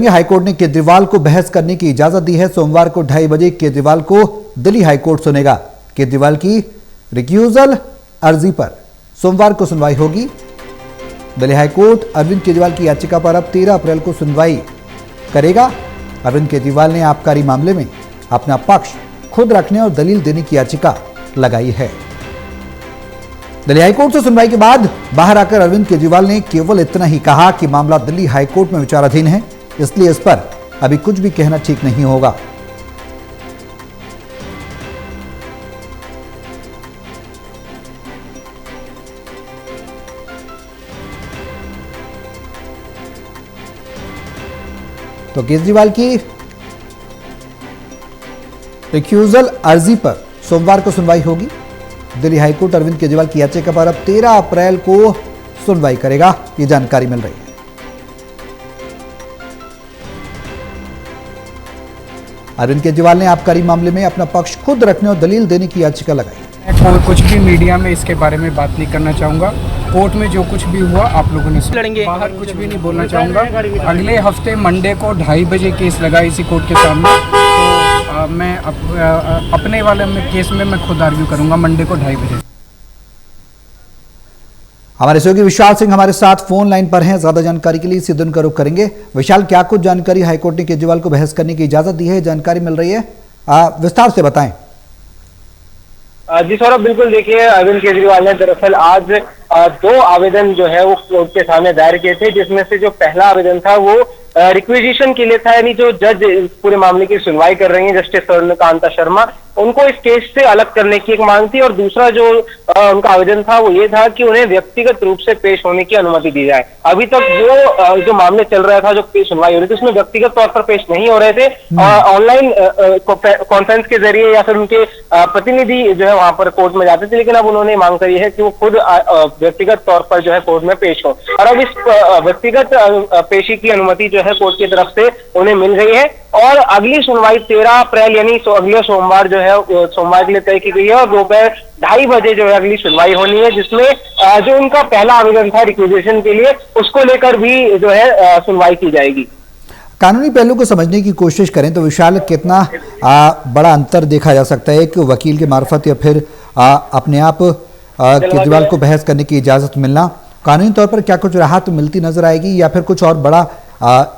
High court ने केजरीवाल को बहस करने की इजाजत दी है। सोमवार को 2:30 बजे केजरीवाल को दिल्ली हाईकोर्ट सुनेगा। केजरीवाल की रिक्यूजल अर्जी पर सोमवार को सुनवाई होगी। दिल्ली हाईकोर्ट अरविंद केजरीवाल की याचिका पर अब 13 अप्रैल को सुनवाई करेगा। अरविंद केजरीवाल ने आबकारी मामले में अपना पक्ष खुद रखने और दलील देने की याचिका लगाई है। दिल्ली हाईकोर्ट से सुनवाई के बाद बाहर आकर अरविंद केजरीवाल ने केवल इतना ही कहा कि मामला दिल्ली हाईकोर्ट में विचाराधीन है, इसलिए इस पर अभी कुछ भी कहना ठीक नहीं होगा। तो केजरीवाल की रिक्यूजल अर्जी पर सोमवार को सुनवाई होगी। दिल्ली हाईकोर्ट अरविंद केजरीवाल की याचिका पर अब 13 अप्रैल को सुनवाई करेगा, ये जानकारी मिल रही है। अरविंद केजरीवाल ने आबकारी मामले में अपना पक्ष खुद रखने और दलील देने की याचिका लगाई। मैं कुछ भी मीडिया में इसके बारे में बात नहीं करना चाहूँगा। कोर्ट में जो कुछ भी हुआ आप लोगों ने लड़ेंगे, बाहर कुछ भी नहीं बोलना चाहूँगा। अगले हफ्ते मंडे को 2:30 बजे केस लगा इसी कोर्ट के सामने, तो मैं अपने वाले केस में मैं खुद आर्ग्यू करूँगा मंडे को 2:30 बजे। हमारे सहयोगी विशाल सिंह हमारे साथ फोन लाइन पर हैं। ज्यादा जानकारी के लिए इसी दिन का रुख करेंगे। विशाल, क्या कुछ जानकारी हाईकोर्ट ने केजरीवाल को बहस करने की इजाजत दी है, जानकारी मिल रही है, विस्तार से बताएं। जी सौरभ, बिल्कुल देखिए, अरविंद केजरीवाल ने दरअसल आज 2 आवेदन जो है वो कोर्ट के सामने दायर किए थे, जिसमें से जो पहला आवेदन था वो रिक्विजिशन के लिए था, यानी जो जज पूरे मामले की सुनवाई कर रही हैं जस्टिस स्वर्णकांता शर्मा, उनको इस केस से अलग करने की एक मांग थी। और दूसरा जो उनका आवेदन था वो ये था कि उन्हें व्यक्तिगत रूप से पेश होने की अनुमति दी जाए। अभी तक जो मामले चल रहा था, जो सुनवाई हो रही थी, उसमें व्यक्तिगत तौर पर पेश नहीं हो रहे थे। ऑनलाइन कॉन्फ्रेंस के जरिए या फिर उनके प्रतिनिधि जो है वहां पर कोर्ट में जाते थे, लेकिन अब उन्होंने मांग करी है कि वो खुद व्यक्तिगत तौर पर जो है कोर्ट में पेश हो। और अब इस व्यक्तिगत पेशी की अनुमति जो है कोर्ट की तरफ से उन्हें मिल गई है। और अगली सुनवाई 13 अप्रैल यानी अगले सोमवार जो है सोमवार के लिए तय की गई है, और दोपहर 2:30 बजे जो है अगली सुनवाई होनी है, जिसमें जो उनका पहला आवेदन था रिक्विजिशन के लिए, उसको लेकर भी जो है सुनवाई की जाएगी। कानूनी पहलू को समझने की कोशिश करें तो विशाल, कितना बड़ा अंतर देखा जा सकता है कि वकील के मार्फत या फिर अपने आप केजरीवाल को बहस करने की इजाजत मिलना, कानूनी तौर पर क्या कुछ राहत मिलती नजर आएगी या फिर कुछ और बड़ा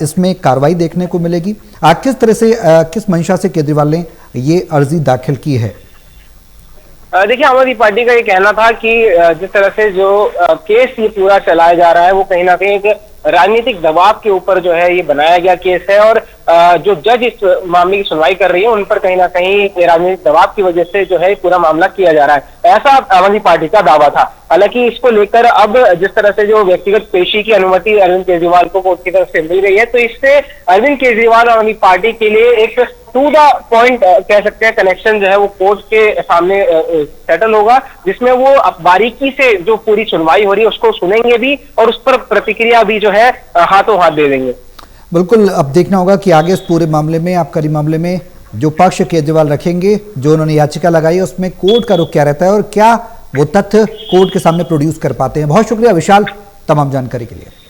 इसमें कार्रवाई देखने को मिलेगी? किस तरह से, किस मंशा से केजरीवाल ने ये अर्जी दाखिल की है? देखिए, आम आदमी पार्टी का ये कहना था कि जिस तरह से जो केस ये पूरा चलाया जा रहा है वो कहीं ना कहीं एक राजनीतिक दबाव के ऊपर जो है ये बनाया गया केस है, और जो जज इस मामले की सुनवाई कर रही है उन पर कहीं ना कहीं राजनीतिक दबाव की वजह से जो है पूरा मामला किया जा रहा है, ऐसा आम आदमी पार्टी का दावा था। हालांकि इसको लेकर अब जिस तरह से जो व्यक्तिगत पेशी की अनुमति अरविंद केजरीवाल को कोर्ट की तरफ से मिल रही है, तो इससे अरविंद केजरीवाल और आम आदमी पार्टी के लिए एक टू द पॉइंट कह सकते हैं कनेक्शन जो है वो कोर्ट के सामने सेटल होगा, जिसमें वो बारीकी से जो पूरी सुनवाई हो रही है उसको सुनेंगे भी और उस पर प्रतिक्रिया भी जो है हाथों हाथ दे देंगे। बिल्कुल, अब देखना होगा कि आगे इस पूरे मामले में, आबकारी मामले में जो पक्ष केजरीवाल रखेंगे, जो उन्होंने याचिका लगाई है, उसमें कोर्ट का रुख क्या रहता है और क्या वो तथ्य कोर्ट के सामने प्रोड्यूस कर पाते हैं। बहुत शुक्रिया विशाल तमाम जानकारी के लिए।